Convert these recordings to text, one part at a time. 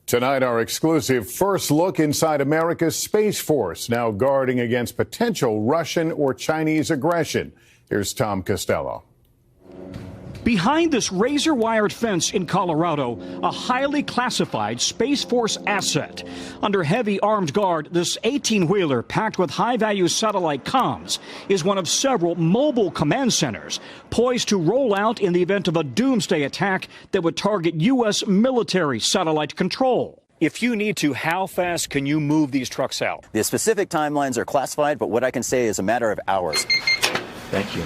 Tonight, our exclusive first look inside America's Space Force, now guarding against potential Russian or Chinese aggression. Here's Tom Costello. Behind this razor-wired fence in Colorado, a highly classified Space Force asset. Under heavy armed guard, this 18-wheeler packed with high-value satellite comms is one of several mobile command centers poised to roll out in the event of a doomsday attack that would target U.S. military satellite control. If you need to, how fast can you move these trucks out? The specific timelines are classified, but what I can say is a matter of hours. Thank you.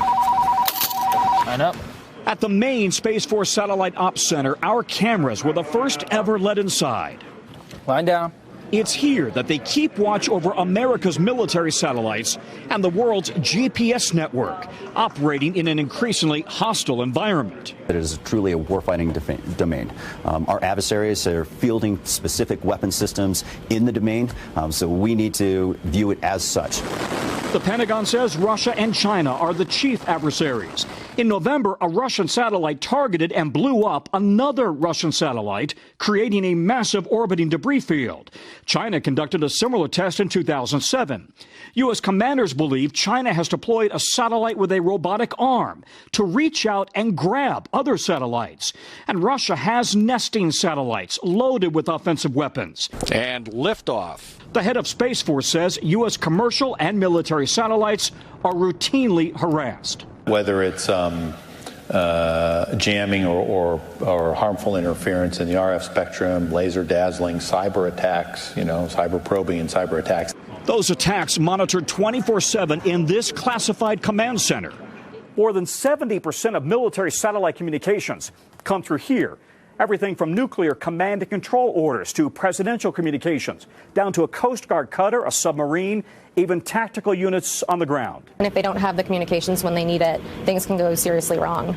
Line up. At the main Space Force Satellite Ops Center, our cameras were the first ever let inside. Line down. It's here that they keep watch over America's military satellites and the world's GPS network, operating in an increasingly hostile environment. It is truly a warfighting domain. Our adversaries are fielding specific weapon systems in the domain, so we need to view it as such. The Pentagon says Russia and China are the chief adversaries. In November, a Russian satellite targeted and blew up another Russian satellite, creating a massive orbiting debris field. China conducted a similar test in 2007. U.S. commanders believe China has deployed a satellite with a robotic arm to reach out and grab other satellites. And Russia has nesting satellites loaded with offensive weapons. And liftoff. The head of Space Force says U.S. commercial and military satellites are routinely harassed. Whether it's jamming or harmful interference in the RF spectrum, laser dazzling, cyber attacks, cyber probing and cyber attacks. Those attacks monitored 24/7 in this classified command center. More than 70% of military satellite communications come through here. Everything from nuclear command and control orders to presidential communications, down to a Coast Guard cutter, a submarine, even tactical units on the ground. And if they don't have the communications when they need it, things can go seriously wrong.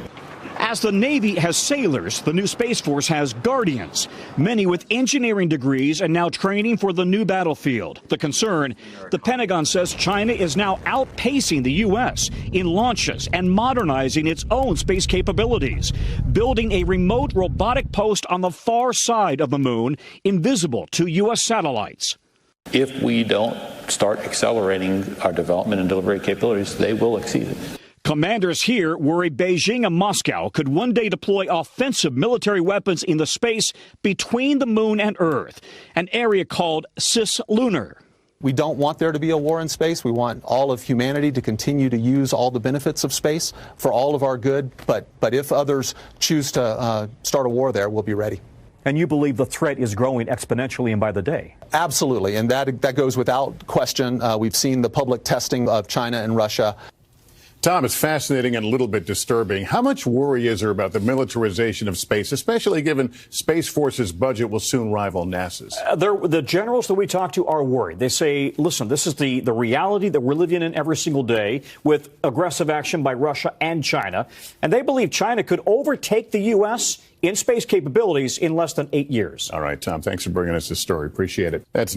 As the Navy has sailors, the new Space Force has guardians, many with engineering degrees and now training for the new battlefield. The concern, the Pentagon says China is now outpacing the U.S. in launches and modernizing its own space capabilities, building a remote robotic post on the far side of the moon, invisible to U.S. satellites. If we don't start accelerating our development and delivery capabilities, they will exceed it. Commanders here worry Beijing and Moscow could one day deploy offensive military weapons in the space between the moon and Earth, an area called cislunar. We don't want there to be a war in space. We want all of humanity to continue to use all the benefits of space for all of our good. But if others choose to start a war there, we'll be ready. And you believe the threat is growing exponentially and by the day? Absolutely. And that goes without question. We've seen the public testing of China and Russia. Tom, it's fascinating and a little bit disturbing. How much worry is there about the militarization of space, especially given Space Force's budget will soon rival NASA's? The generals that we talk to are worried. They say, listen, this is the reality that we're living in every single day with aggressive action by Russia and China. And they believe China could overtake the U.S. in space capabilities in less than 8 years. All right, Tom, thanks for bringing us this story. Appreciate it. That's